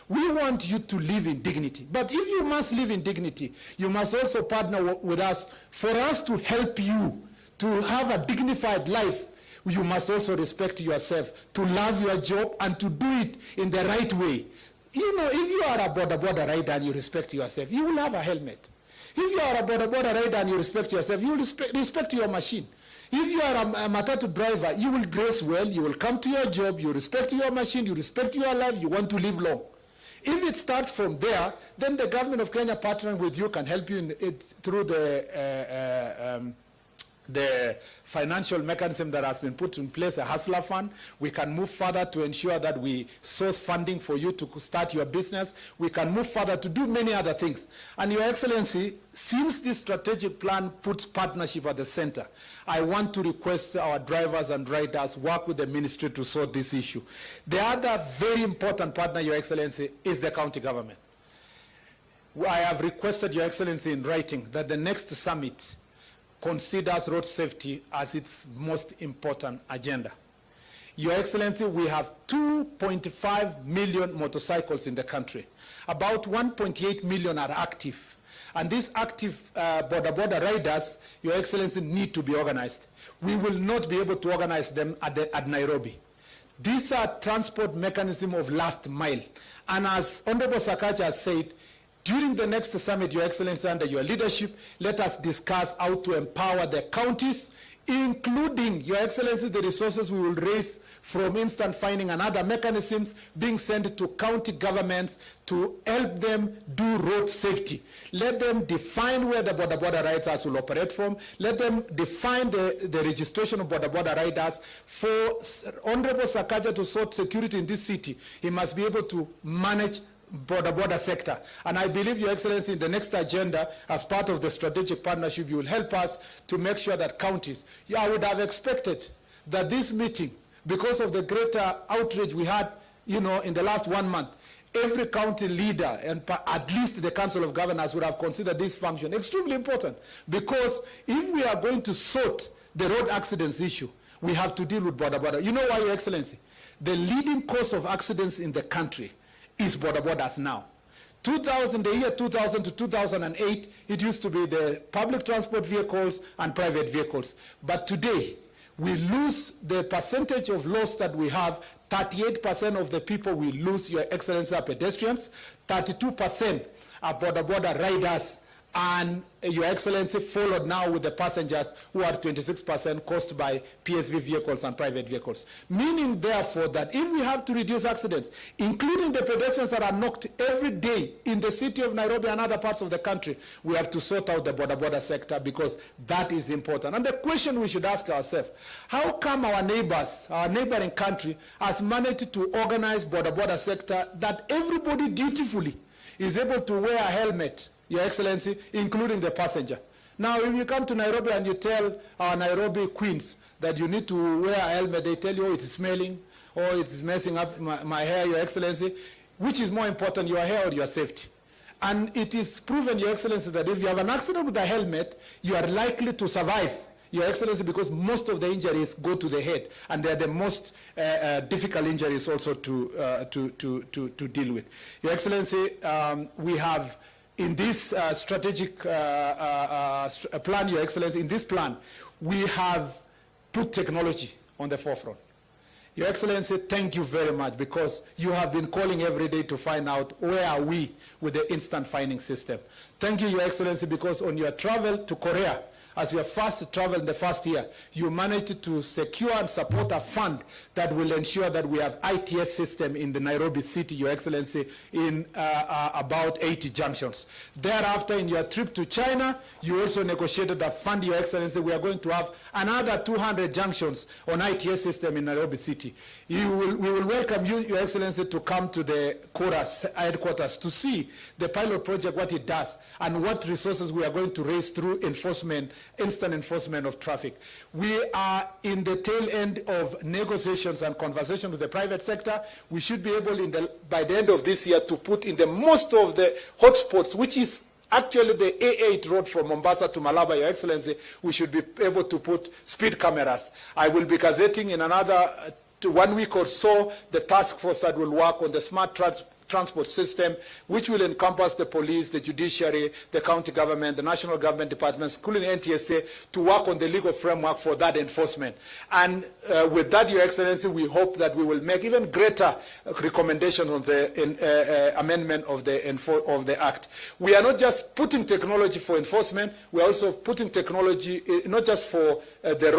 We want you to live in dignity. But if you must live in dignity, you must also partner with us for us to help you to have a dignified life. You must also respect yourself, to love your job, and to do it in the right way. You know, if you are a border rider and you respect yourself, you will have a helmet. If you are a border rider and you respect yourself, you will respect your machine. If you are a matatu driver, you will dress well, you will come to your job, you respect your machine, you respect your life, you want to live long. If it starts from there, then the government of Kenya partnering with you can help you through the financial mechanism that has been put in place, a hustler fund. We can move further to ensure that we source funding for you to start your business. We can move further to do many other things. And Your Excellency, since this strategic plan puts partnership at the center, I want to request our drivers and riders work with the ministry to sort this issue. The other very important partner, Your Excellency, is the county government. I have requested, Your Excellency, in writing that the next summit considers road safety as its most important agenda. Your Excellency, we have 2.5 million motorcycles in the country. About 1.8 million are active. And these active border riders, Your Excellency, need to be organized. We will not be able to organize them at Nairobi. These are transport mechanism of last mile. And as Honorable Sakaja has said, during the next summit, Your Excellency, under your leadership, let us discuss how to empower the counties, including, Your Excellency, the resources we will raise from instant fining and other mechanisms being sent to county governments to help them do road safety. Let them define where the border riders will operate from. Let them define the registration of border riders. For Honorable Sakaja to sort security in this city, he must be able to manage border sector. And I believe, Your Excellency, in the next agenda, as part of the strategic partnership, you will help us to make sure that counties, I would have expected that this meeting, because of the greater outrage we had, you know, in the last 1 month, every county leader and at least the Council of Governors would have considered this function extremely important. Because if we are going to sort the road accidents issue, we have to deal with border. You know why, Your Excellency? The leading cause of accidents in the country is borders now. The year 2000 to 2008, it used to be the public transport vehicles and private vehicles. But today, we lose the percentage of loss that we have. 38% of the people we lose, Your Excellency, are pedestrians. 32% are border riders. And Your Excellency, followed now with the passengers, who are 26% caused by PSV vehicles and private vehicles. Meaning, therefore, that if we have to reduce accidents, including the pedestrians that are knocked every day in the city of Nairobi and other parts of the country, we have to sort out the border sector, because that is important. And the question we should ask ourselves, how come our neighbors, our neighboring country, has managed to organize border sector that everybody dutifully is able to wear a helmet, Your Excellency, including the passenger? Now, if you come to Nairobi and you tell our Nairobi queens that you need to wear a helmet, they tell you, oh, it's smelling, or it's messing up my hair, Your Excellency. Which is more important, your hair or your safety? And it is proven, Your Excellency, that if you have an accident with a helmet, you are likely to survive, Your Excellency, because most of the injuries go to the head, and they are the most difficult injuries also to deal with. Your Excellency, we have in this strategic plan, Your Excellency, in this plan, we have put technology on the forefront. Your Excellency, thank you very much, because you have been calling every day to find out where are we with the instant fining system. Thank you, Your Excellency, because on your travel to Korea, as your first travel in the first year, you managed to secure and support a fund that will ensure that we have ITS system in the Nairobi city, Your Excellency, in about 80 junctions. Thereafter, in your trip to China, you also negotiated a fund, Your Excellency. We are going to have another 200 junctions on ITS system in Nairobi city. We will welcome you, Your Excellency, to come to the Chorus headquarters to see the pilot project, what it does, and what resources we are going to raise through enforcement, instant enforcement of traffic. We are in the tail end of negotiations and conversations with the private sector. We should be able, by the end of this year, to put in the most of the hotspots, which is actually the A8 road from Mombasa to Malaba, Your Excellency. We should be able to put speed cameras. I will be gazetting in another 1 week or so the task force that will work on the smart transport system, which will encompass the police, the judiciary, the county government, the national government departments, including NTSA, to work on the legal framework for that enforcement. And with that, Your Excellency, we hope that we will make even greater recommendations on the amendment of the Act. We are not just putting technology for enforcement, we are also putting technology not just for the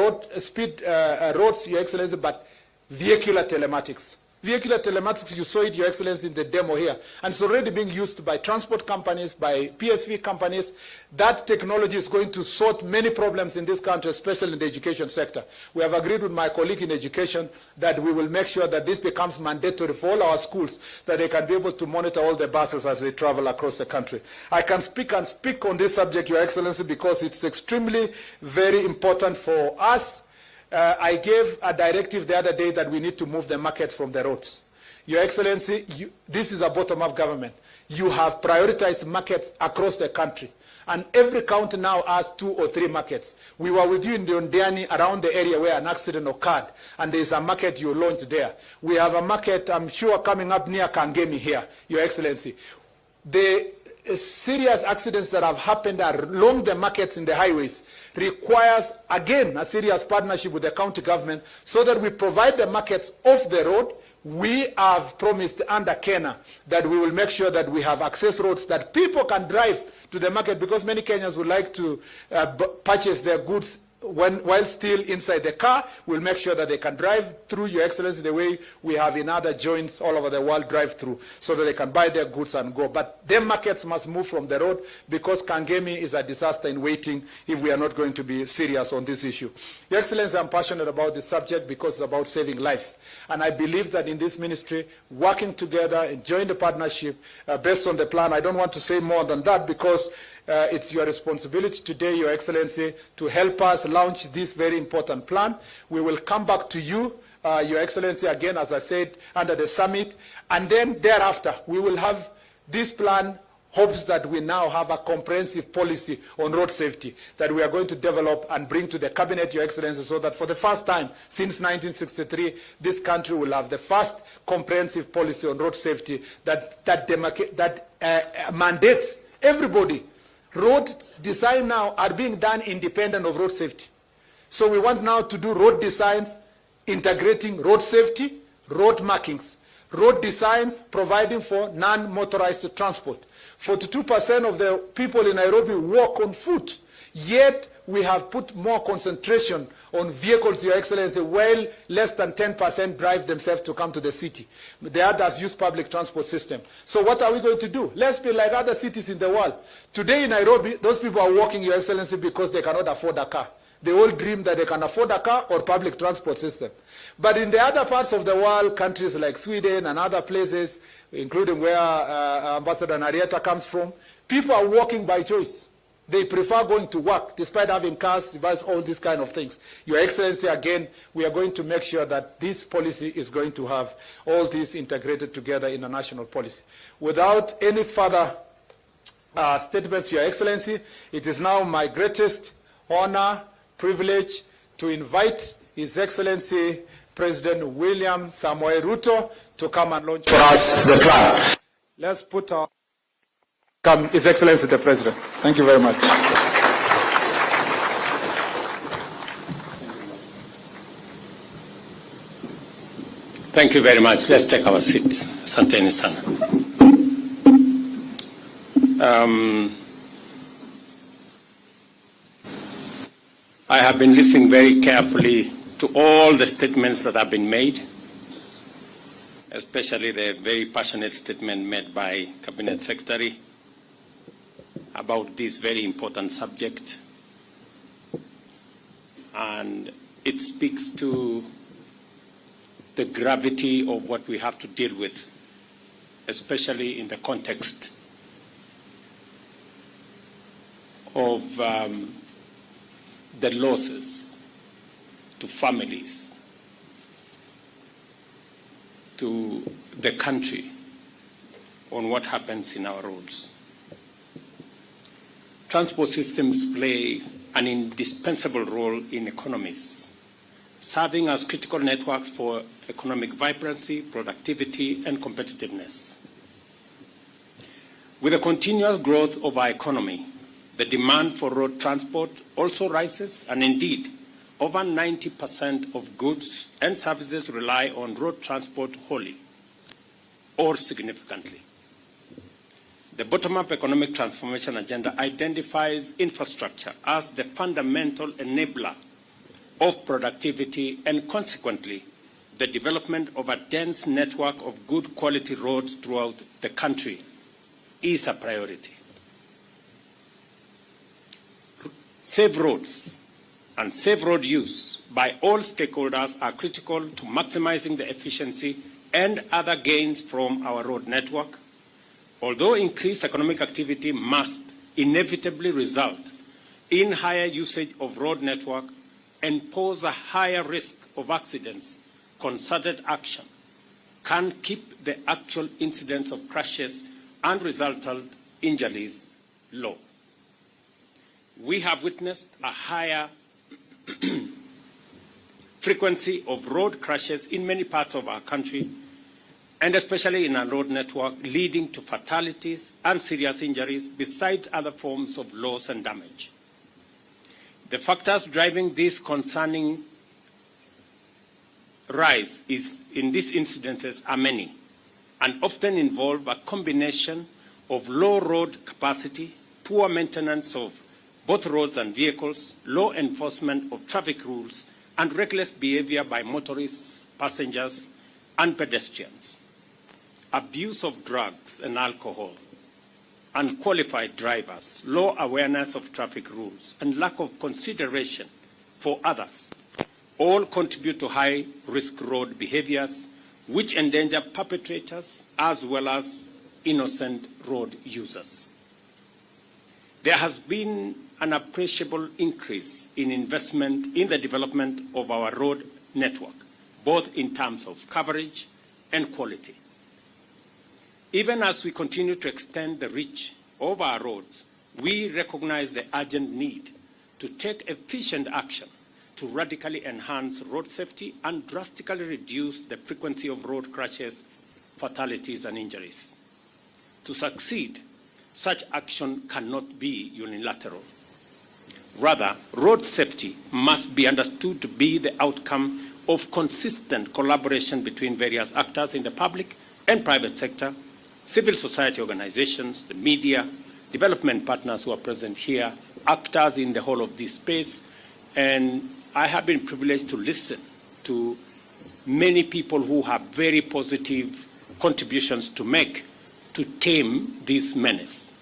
roads, Your Excellency, but vehicular telematics. Vehicular telematics, you saw it, Your Excellency, in the demo here. And it's already being used by transport companies, by PSV companies. That technology is going to sort many problems in this country, especially in the education sector. We have agreed with my colleague in education that we will make sure that this becomes mandatory for all our schools, that they can be able to monitor all the buses as they travel across the country. I can speak on this subject, Your Excellency, because it's extremely very important for us. I gave a directive the other day that we need to move the markets from the roads. Your Excellency, this is a bottom-up government. You have prioritized markets across the country. And every county now has 2 or 3 markets. We were with you in the Ondiani, around the area where an accident occurred, and there is a market you launched there. We have a market, I'm sure, coming up near Kangemi here, Your Excellency. The serious accidents that have happened along the markets in the highways requires, again, a serious partnership with the county government so that we provide the markets off the road. We have promised under Kenya that we will make sure that we have access roads that people can drive to the market, because many Kenyans would like to purchase their goods while still inside the car. We'll make sure that they can drive through, Your Excellency, the way we have in other joints all over the world drive through, so that they can buy their goods and go. But their markets must move from the road, because Kangemi is a disaster in waiting if we are not going to be serious on this issue. Your Excellency, I'm passionate about this subject because it's about saving lives. And I believe that in this ministry, working together, enjoying the partnership based on the plan, I don't want to say more than that, because it's your responsibility today, Your Excellency, to help us launch this very important plan. We will come back to you, Your Excellency, again, as I said, under the summit. And then thereafter, we will have this plan, hopes that we now have a comprehensive policy on road safety that we are going to develop and bring to the Cabinet, Your Excellency, so that for the first time since 1963, this country will have the first comprehensive policy on road safety that mandates everybody. Road design now are being done independent of road safety. So we want now to do road designs integrating road safety, road markings, road designs providing for non-motorized transport. 42% of the people in Nairobi walk on foot, yet we have put more concentration on vehicles, Your Excellency, while less than 10% drive themselves to come to the city. The others use public transport system. So what are we going to do? Let's be like other cities in the world. Today in Nairobi, those people are walking, Your Excellency, because they cannot afford a car. They all dream that they can afford a car or public transport system. But in the other parts of the world, countries like Sweden and other places, including where Ambassador Narieta comes from, people are walking by choice. They prefer going to work, despite having cars, despite all these kind of things. Your Excellency, again, we are going to make sure that this policy is going to have all these integrated together in a national policy. Without any further statements, Your Excellency, it is now my greatest honor, privilege to invite His Excellency President William Samoei Ruto to come and launch for us the plan. Let's put our His Excellency the President. Thank you very much. Thank you very much. Let's take our seats. Asanteni sana. I have been listening very carefully to all the statements that have been made, especially the very passionate statement made by Cabinet Secretary about this very important subject. And it speaks to the gravity of what we have to deal with, especially in the context of the losses to families, to the country, on what happens in our roads. Transport systems play an indispensable role in economies, serving as critical networks for economic vibrancy, productivity, and competitiveness. With the continuous growth of our economy, the demand for road transport also rises, and indeed, over 90% of goods and services rely on road transport wholly or significantly. The bottom-up economic transformation agenda identifies infrastructure as the fundamental enabler of productivity and, consequently, the development of a dense network of good quality roads throughout the country is a priority. Safe roads and safe road use by all stakeholders are critical to maximizing the efficiency and other gains from our road network, although increased economic activity must inevitably result in higher usage of road network and pose a higher risk of accidents. Concerted action can keep the actual incidence of crashes and resultant injuries low. We have witnessed a higher frequency of road crashes in many parts of our country, and especially in our road network, leading to fatalities and serious injuries, besides other forms of loss and damage. The factors driving this concerning rise in these incidences are many and often involve a combination of low road capacity, poor maintenance of both roads and vehicles, low enforcement of traffic rules, and reckless behavior by motorists, passengers, and pedestrians. Abuse of drugs and alcohol, unqualified drivers, low awareness of traffic rules, and lack of consideration for others all contribute to high-risk road behaviors which endanger perpetrators as well as innocent road users. There has been an appreciable increase in investment in the development of our road network, both in terms of coverage and quality. Even as we continue to extend the reach of our roads, we recognize the urgent need to take efficient action to radically enhance road safety and drastically reduce the frequency of road crashes, fatalities, and injuries. To succeed, such action cannot be unilateral. Rather, road safety must be understood to be the outcome of consistent collaboration between various actors in the public and private sector, civil society organizations, the media, development partners who are present here, actors in the whole of this space, and I have been privileged to listen to many people who have very positive contributions to make to tame this menace.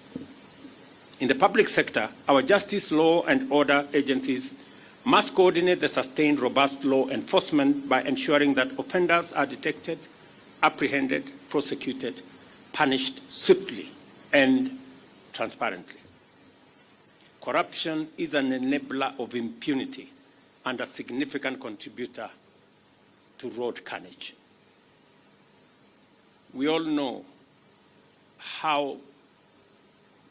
In the public sector, our justice, law, and order agencies must coordinate the sustained, robust law enforcement by ensuring that offenders are detected, apprehended, prosecuted, punished swiftly and transparently. Corruption is an enabler of impunity and a significant contributor to road carnage. We all know how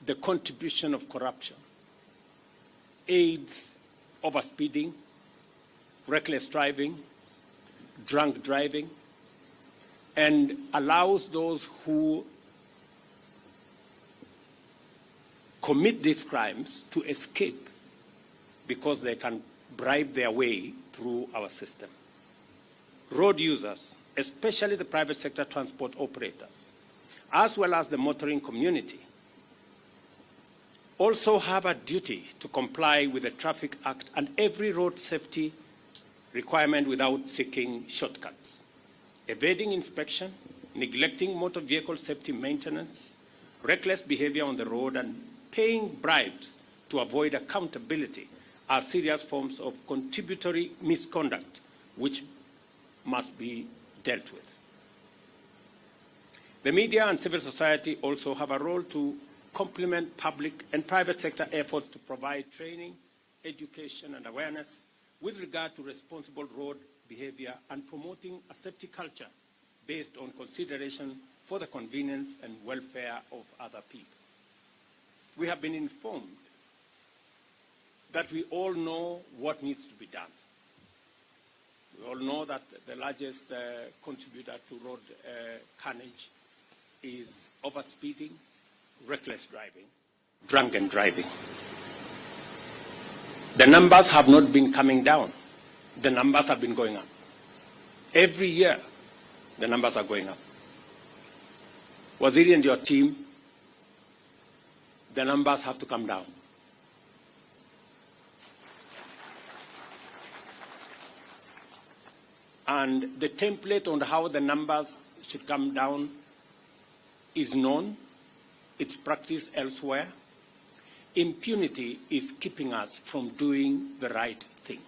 the contribution of corruption aids overspeeding, reckless driving, drunk driving, and allows those who commit these crimes to escape because they can bribe their way through our system. Road users, especially the private sector transport operators, as well as the motoring community, also have a duty to comply with the Traffic Act and every road safety requirement without seeking shortcuts. Evading inspection, neglecting motor vehicle safety maintenance, reckless behavior on the road, and paying bribes to avoid accountability are serious forms of contributory misconduct which must be dealt with. The media and civil society also have a role to complement public and private sector efforts to provide training, education, and awareness with regard to responsible road behavior and promoting a safety culture based on consideration for the convenience and welfare of other people. We have been informed that we all know what needs to be done. We all know that the largest contributor to road carnage is overspeeding, reckless driving, drunken driving. The numbers have not been coming down. The numbers have been going up. Every year, the numbers are going up. Waziri and your team, the numbers have to come down. And the template on how the numbers should come down is known. It's practiced elsewhere. Impunity is keeping us from doing the right thing.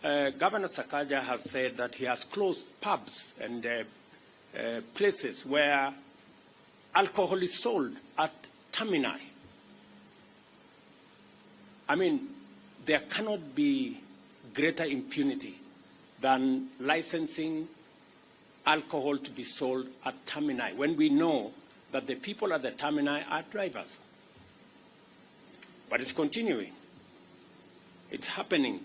Governor Sakaja has said that he has closed pubs and places where alcohol is sold at termini. I mean, there cannot be greater impunity than licensing alcohol to be sold at termini when we know that the people at the termini are drivers. But it's continuing. It's happening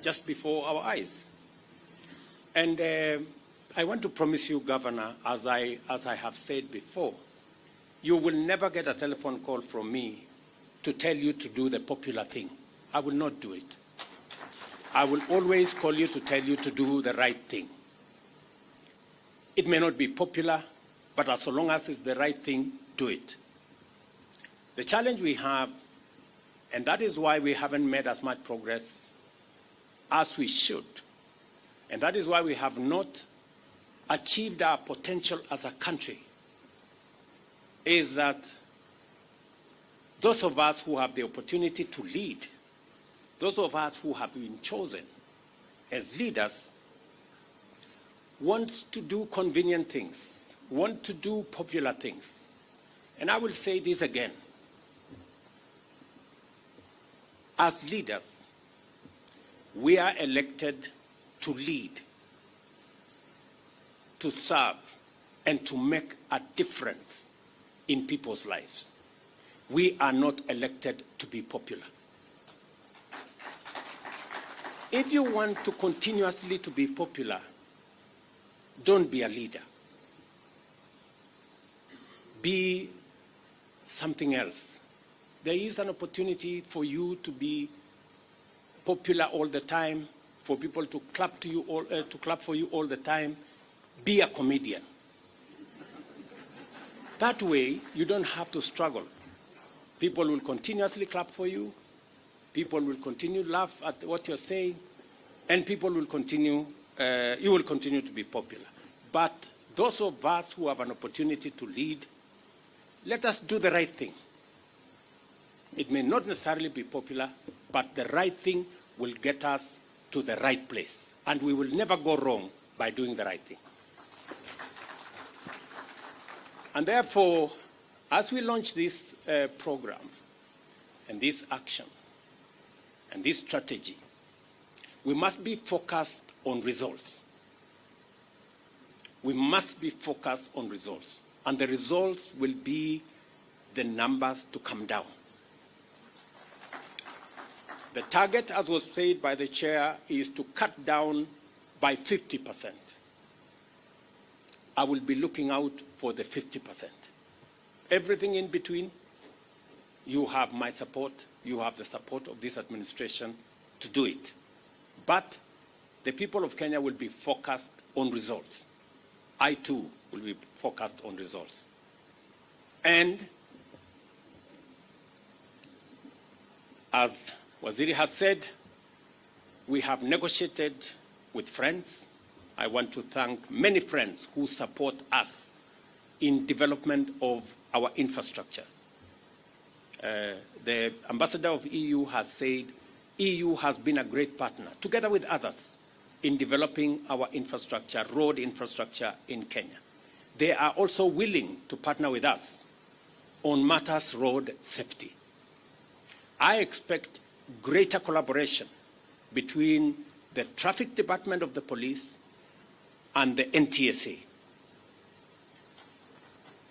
just before our eyes. And I want to promise you, Governor, as I have said before, you will never get a telephone call from me to tell you to do the popular thing. I will not do it. I will always call you to tell you to do the right thing. It may not be popular, but as long as it's the right thing, do it. The challenge we have, and that is why we haven't made as much progress as we should, and that is why we have not achieved our potential as a country, is that those of us who have the opportunity to lead, those of us who have been chosen as leaders, want to do convenient things, want to do popular things. And I will say this again. As leaders, we are elected to lead, to serve, and to make a difference in people's lives. We are not elected to be popular. If you want to continuously to be popular, don't be a leader. Be something else. There is an opportunity for you to be popular all the time, for people to clap to you all, to clap for you all the time. Be a comedian. That way, you don't have to struggle. People will continuously clap for you. People will continue to laugh at what you're saying, and people will continue, you will continue to be popular. But those of us who have an opportunity to lead, let us do the right thing. It may not necessarily be popular, but the right thing will get us to the right place. And we will never go wrong by doing the right thing. And therefore, as we launch this program and this action and this strategy, we must be focused on results. We must be focused on results. And the results will be the numbers to come down. The target, as was said by the chair, is to cut down by 50%. I will be looking out for the 50%. Everything in between, you have my support, you have the support of this administration to do it. But the people of Kenya will be focused on results. I too will be focused on results. And as Waziri has said, we have negotiated with friends. I want to thank many friends who support us in development of our infrastructure. The ambassador of EU has said EU has been a great partner, together with others, in developing our infrastructure, road infrastructure in Kenya. They are also willing to partner with us on matters road safety. I expect greater collaboration between the traffic department of the police and the NTSA.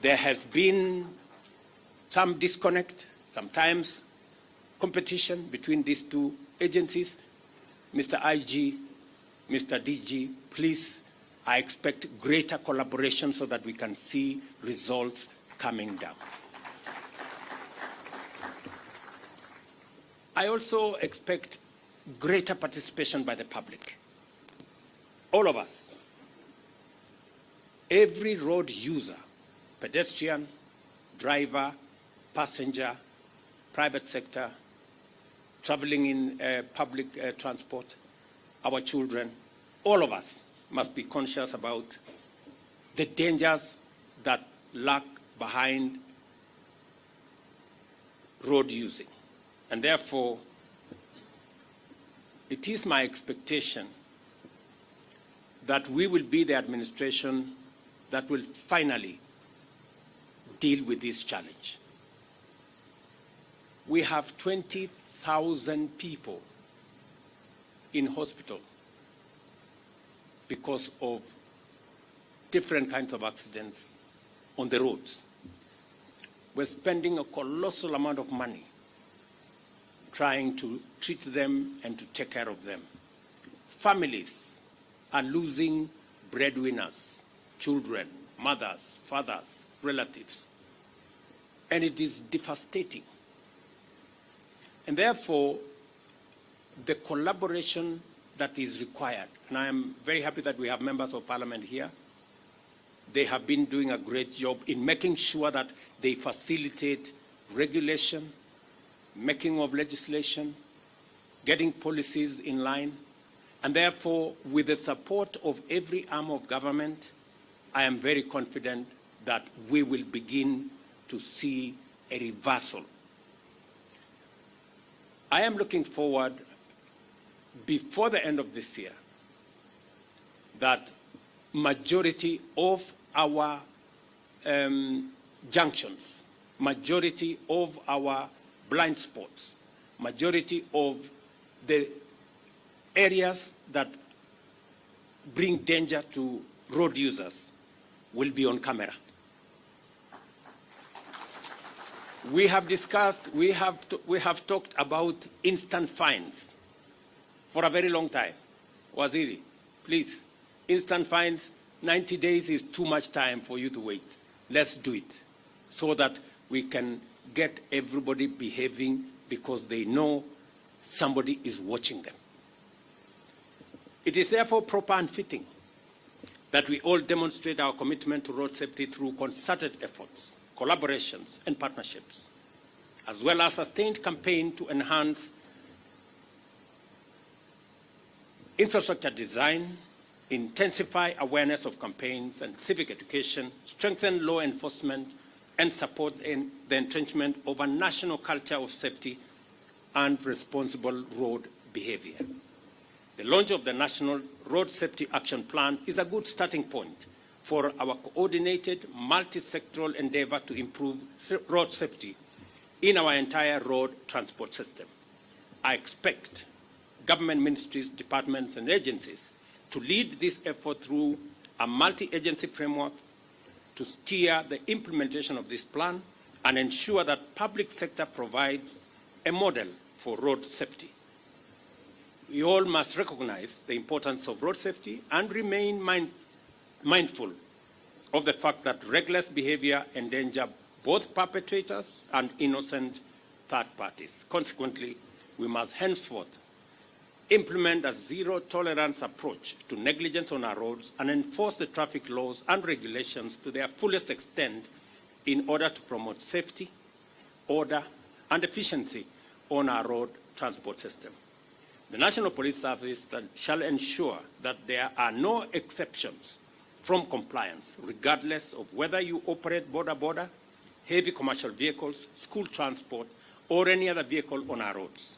There has been some disconnect, sometimes competition between these two agencies. Mr. IG, Mr. DG, please, I expect greater collaboration so that we can see results coming down. I also expect greater participation by the public. All of us, every road user, pedestrian, driver, passenger, private sector, traveling in public transport, our children, all of us must be conscious about the dangers that lurk behind road using. And therefore, it is my expectation that we will be the administration that will finally deal with this challenge. We have 20,000 people in hospital because of different kinds of accidents on the roads. We're spending a colossal amount of money trying to treat them and to take care of them. Families are losing breadwinners, children, mothers, fathers, relatives, and it is devastating. And therefore, the collaboration that is required, and I am very happy that we have members of parliament here. They have been doing a great job in making sure that they facilitate regulation, making of legislation, getting policies in line, and therefore, with the support of every arm of government, I am very confident that we will begin to see a reversal. I am looking forward, before the end of this year, that majority of our junctions, majority of our blind spots, majority of the areas that bring danger to road users will be on camera. We have discussed, we have talked about instant fines for a very long time. Waziri, please, instant fines, 90 days is too much time for you to wait. Let's do it so that we can get everybody behaving because they know somebody is watching them. It is therefore proper and fitting that we all demonstrate our commitment to road safety through concerted efforts, collaborations, and partnerships, as well as a sustained campaign to enhance infrastructure design, intensify awareness of campaigns and civic education, strengthen law enforcement, and support in the entrenchment of a national culture of safety and responsible road behavior. The launch of the National Road Safety Action Plan is a good starting point for our coordinated, multi-sectoral endeavor to improve road safety in our entire road transport system. I expect government ministries, departments, and agencies to lead this effort through a multi-agency framework to steer the implementation of this plan and ensure that public sector provides a model for road safety. We all must recognize the importance of road safety and remain mindful of the fact that reckless behavior endangers both perpetrators and innocent third parties. Consequently, we must henceforth implement a zero-tolerance approach to negligence on our roads and enforce the traffic laws and regulations to their fullest extent in order to promote safety, order, and efficiency on our road transport system. The National Police Service shall ensure that there are no exceptions from compliance, regardless of whether you operate border-border, heavy commercial vehicles, school transport, or any other vehicle on our roads.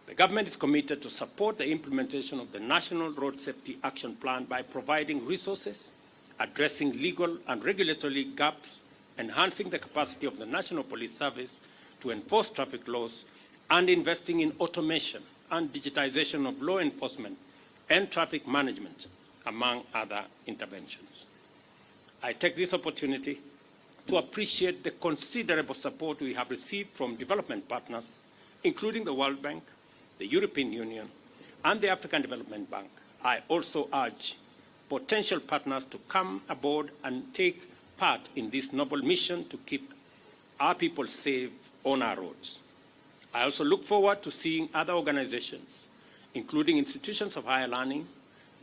The government is committed to support the implementation of the National Road Safety Action Plan by providing resources, addressing legal and regulatory gaps, enhancing the capacity of the National Police Service to enforce traffic laws, and investing in automation and digitization of law enforcement and traffic management, among other interventions. I take this opportunity to appreciate the considerable support we have received from development partners, including the World Bank, the European Union, and the African Development Bank. I also urge potential partners to come aboard and take part in this noble mission to keep our people safe on our roads. I also look forward to seeing other organizations, including institutions of higher learning,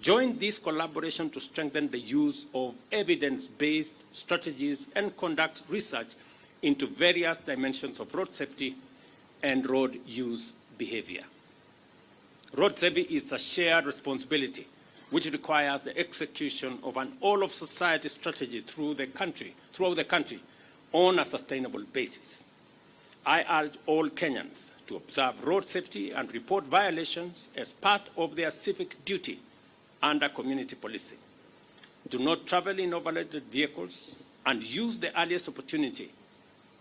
join this collaboration to strengthen the use of evidence-based strategies and conduct research into various dimensions of road safety and road use behavior. Road safety is a shared responsibility which requires the execution of an all-of-society strategy throughout the country on a sustainable basis. I urge all Kenyans to observe road safety and report violations as part of their civic duty under community policing. Do not travel in overloaded vehicles and use the earliest opportunity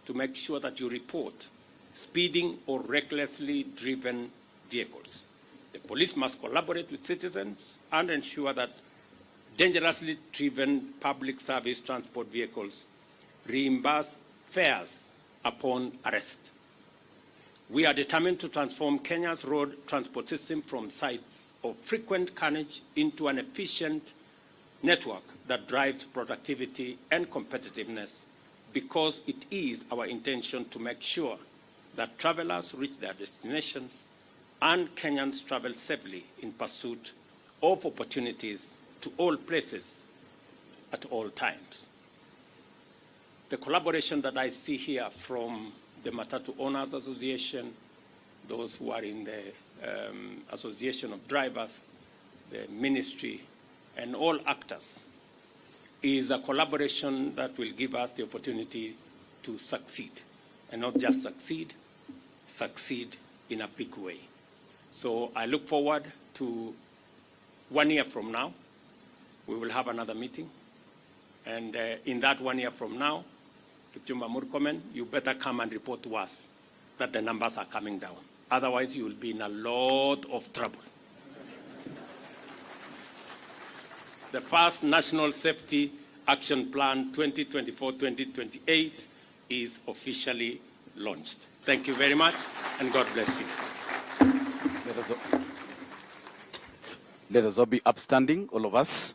to make sure that you report speeding or recklessly driven vehicles. The police must collaborate with citizens and ensure that dangerously driven public service transport vehicles reimburse fares upon arrest. We are determined to transform Kenya's road transport system from sites of frequent carnage into an efficient network that drives productivity and competitiveness, because it is our intention to make sure that travelers reach their destinations and Kenyans travel safely in pursuit of opportunities to all places at all times. The collaboration that I see here from the Matatu Owners Association, those who are in the Association of Drivers, the ministry, and all actors, is a collaboration that will give us the opportunity to succeed, and not just succeed in a big way. So I look forward to 1 year from now, we will have another meeting. And in that 1 year from now, Kipchumba Murkomen, you better come and report to us that the numbers are coming down. Otherwise, you will be in a lot of trouble. The first National Safety Action Plan 2024-2028 is officially launched. Thank you very much, and God bless you. Let us all be upstanding, all of us.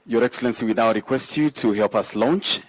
Your Excellency, we now request you to help us launch.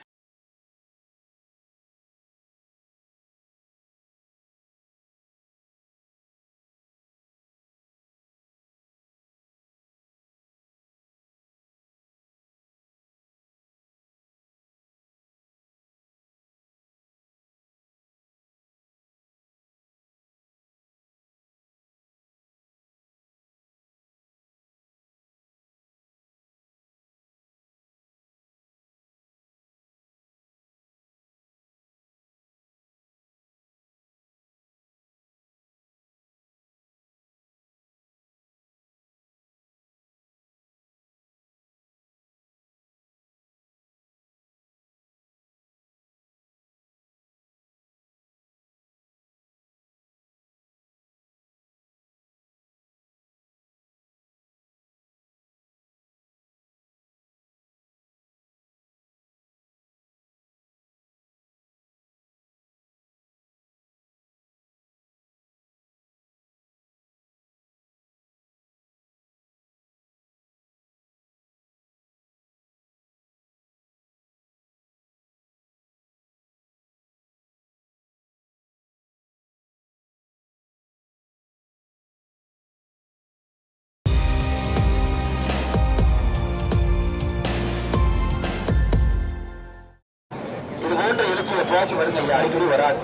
அடிக்கடி வராது.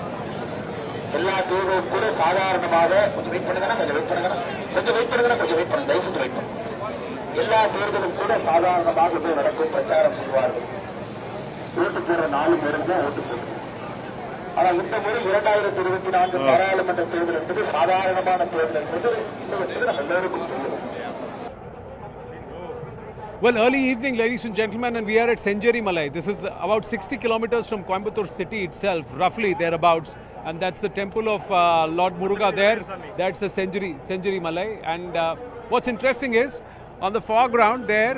எல்லா தேர்வும் கூட சாதாரணமாக கொஞ்சம் wait பண்ணுங்க, கொஞ்சம் wait பண்ணுங்க, தயவு வெயிட் பண்ணுங்க. எல்லா தேர்தலும் கூட சாதாரணமாக போய் நடக்கும், பிரச்சாரம் செய்வார்கள். ஓட்டு போடுற 4 பேரும் தான் ஓட்டு போடுறது. ஆனால் இந்த முறை 2024 பாராளுமன்ற தேர்தல் என்பது சாதாரணமான தேர்தல் என்பது நம்ம எல்லோருக்கும் தெரியும். Well, early evening, ladies and gentlemen, and we are at Senjeri Malai. This is about 60 kilometers from Coimbatore city itself, roughly thereabouts. And that's the temple of Lord Muruga there. That's the Senjeri Malai. And what's interesting is, on the foreground there,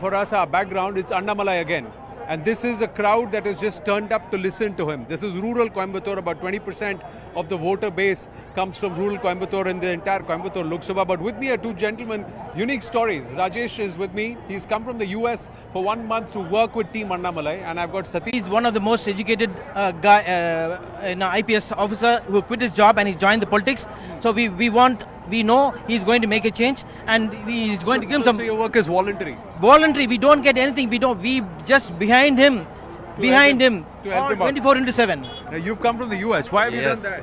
for us, our background, it's Annamalai again. And this is a crowd that has just turned up to listen to him. This is rural Coimbatore. About 20% of the voter base comes from rural Coimbatore and the entire Coimbatore Lok Sabha. But with me are two gentlemen, unique stories. Rajesh is with me. He's come from the US for 1 month to work with Team Annamalai. And I've got Satish. He's one of the most educated guy, IPS officer who quit his job and he joined the politics. So we know he's going to make a change and he's going to give him some. So your work is voluntary. Voluntary. We don't get anything. We just behind him, to help him 24/7. Now you've come from the US. Why have you done that?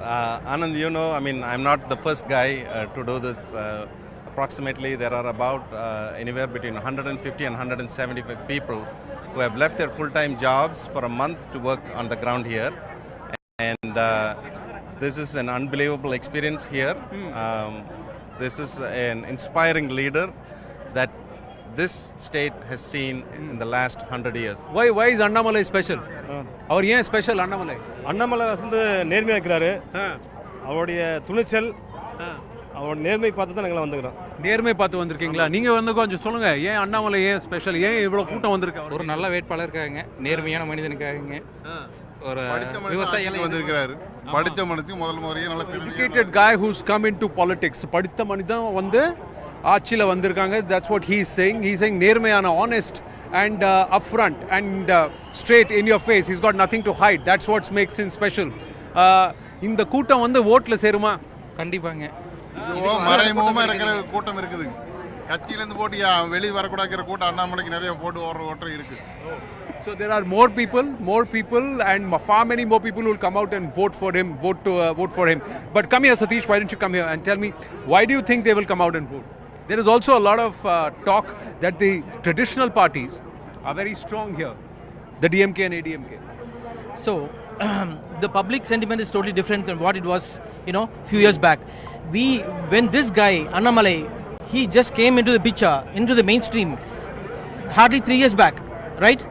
Anand, I'm not the first guy to do this. Approximately, there are about anywhere between 150 and 175 people who have left their full-time jobs for a month to work on the ground here. And this is an unbelievable experience here. This is an inspiring leader that this state has seen in the last 100 years. Why is Annamalai special? அவர் ஏன் special Annamalai? Annamalai வந்து நேர்மையாக இருக்கிறாரு. அவருடைய துணிச்சல், அவரோட நேர்மை பார்த்து தான் நாங்கள் வந்துக்கிறோம். நேர்மை பார்த்து வந்திருக்கீங்களா? நீங்க வந்து கொஞ்சம் சொல்லுங்க, ஏன் அண்ணாமலை ஏன் ஸ்பெஷல்? ஏன் இவ்வளவு கூட்டம் வந்திருக்கு? ஒரு நல்ல வேட்பாளர் இருக்காங்க, நேர்மையான மனிதனுக்காகங்க. ஒரு விவசாயிகள் வந்திருக்காரு. படித்த மனுஷன் முதல் முறையே நல்ல educated guy who's come into politics. படித்த மனிதன் வந்து ஆட்சியில வந்திருக்காங்க. That's what he is saying. He is saying நேர்மையான, honest and upfront and straight in your face. He's got nothing to hide. That's what makes him special. இந்த கூட்டம் வந்து ஓட்ல சேருமா? கண்டிப்பாங்க. மறைமுகமா இருக்கிற கூட்டம் இருக்குது. கட்சியில இருந்து போட்டு வெளிய வர கூடாதுற கூட்டம் அண்ணாமலைக்கு நிறைய போட்டு ஓட்டம் இருக்கு. So there are more people and far many more people who will come out and vote for him. But come here, Satish, why don't you come here and tell me, why do you think they will come out and vote? There is also a lot of talk that the traditional parties are very strong here, the DMK and ADMK. So the public sentiment is totally different than what it was, few years back. When this guy Annamalai, he just came into the picture, into the mainstream, hardly 3 years back, right?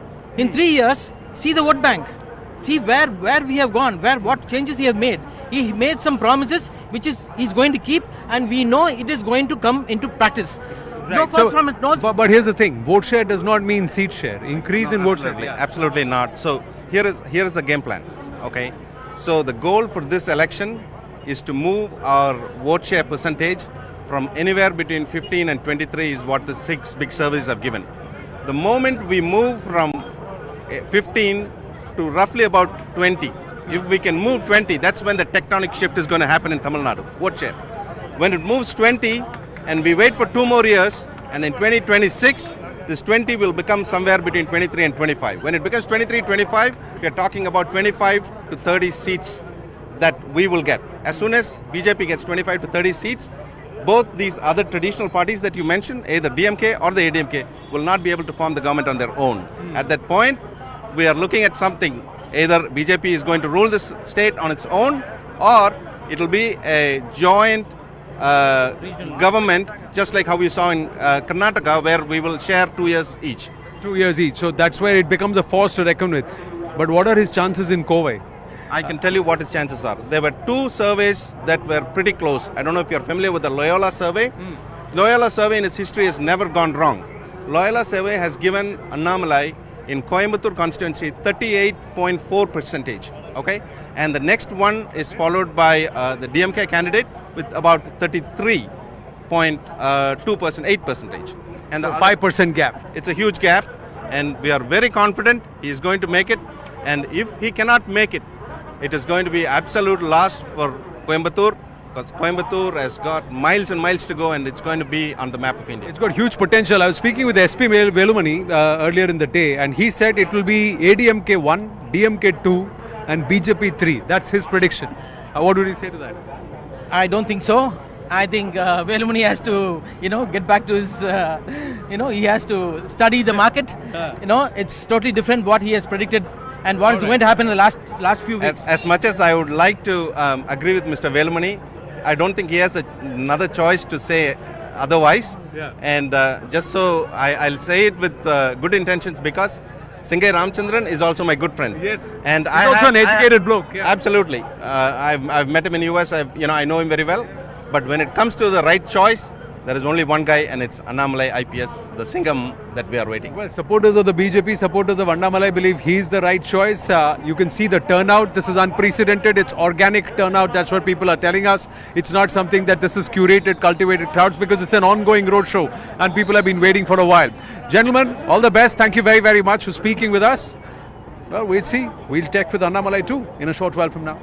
In 3 years, see the vote bank. See where we have gone, what changes he have made. He made some promises which he's going to keep, and we know it is going to come into practice. Right. No false promise. No. But here's the thing: vote share does not mean seat share. Increase in vote share. Yeah. Absolutely not. So here is the game plan. Okay. So the goal for this election is to move our vote share percentage from anywhere between 15 and 23 is what the 6 big surveys have given. The moment we move from 15 to roughly about 20, if we can move 20, that's when the tectonic shift is going to happen in Tamil Nadu, vote share. When it moves 20 and we wait for 2 more years, and in 2026, this 20 will become somewhere between 23 and 25. When it becomes 23, 25, we are talking about 25 to 30 seats that we will get. As soon as BJP gets 25 to 30 seats, both these other traditional parties that you mentioned, either DMK or the ADMK, will not be able to form the government on their own. At that point, we are looking at something. Either BJP is going to rule this state on its own, or it will be a joint government, just like how we saw in Karnataka, where we will share 2 years each. 2 years each. So that's where it becomes a force to reckon with. But what are his chances in Kovai? I can tell you what his chances are. There were 2 surveys that were pretty close. I don't know if you're familiar with the Loyola survey. Loyola survey in its history has never gone wrong. Loyola survey has given Annamalai in Coimbatore constituency 38.4%. Okay, and the next one is followed by the DMK candidate with about 33.8%. And the 5% gap. It's a huge gap, and we are very confident he is going to make it. And if he cannot make it, it is going to be absolute loss for Coimbatore, because Coimbatore has got miles and miles to go, and it's going to be on the map of India. It's got huge potential. I was speaking with SP Velumani earlier in the day, and he said it will be ADMK 1, DMK 2, and BJP 3. That's his prediction. What would you say to that? I don't think so. I think Velumani has to, get back to his, he has to study the market. It's totally different what he has predicted and what is going to happen in the last few weeks. As much as I would like to agree with Mr. Velumani, I don't think he has another choice to say otherwise. Yeah. And just so I'll say it with good intentions, because Singai Ramchandran is also my good friend. Yes. And he's also an educated bloke. Yeah. Absolutely. I've met him in US. I know him very well. But when it comes to the right choice, There is only one guy, and it's Annamalai IPS, the Singham that we are waiting. Well, supporters of the BJP, supporters of Annamalai believe he's the right choice. You can see the turnout. This is unprecedented. It's organic turnout. That's what people are telling us. It's not something that this is curated, cultivated crowds, because it's an ongoing roadshow and people have been waiting for a while. Gentlemen, all the best. Thank you very, very much for speaking with us. Well, we'll see. We'll check with Annamalai too in a short while from now.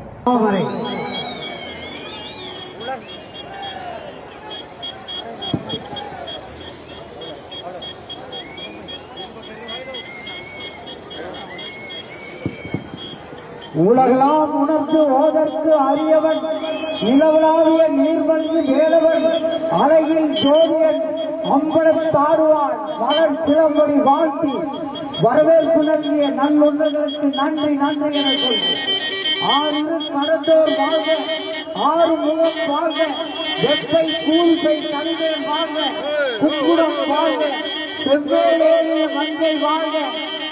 உலகெல்லாம் உணர்ந்து ஓதற்கு அறியவன் நிலவலாவிய நீர்வந்து வேலவன் அழகில் ஜோதியன் அம்பலத்தாடுவான் மலர் சிலம்படி வாழ்த்தி வரவேற்பு நல்கிய நல்லுள்ளதற்கு நன்றி நன்றி என சொல்லி ஆறு நடந்தோர் வாழ்க ஆறு முகம் வாழ்க வெப்பை கூழ்பை தனிமேல் வாழ்க குக்குடம் வாழ்க செவ்வேலேறிய மஞ்சை வாழ்க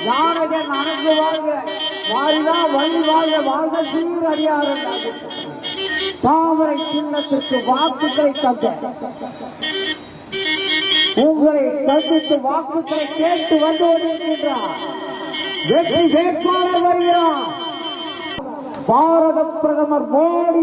யானகன் அணங்கு வாழ்க வாரிதா வழி வாழ்க வாழ்க சீர் அடியாரன் தாமரை சின்னத்திற்கு வாக்குகளை தந்த உங்களை சந்தித்து வாக்குகளை கேட்டு வந்து கொண்டிருக்கின்றார். வெற்றி வேட்பாளர் வருகிறார். பாரத பிரதமர் மோடி.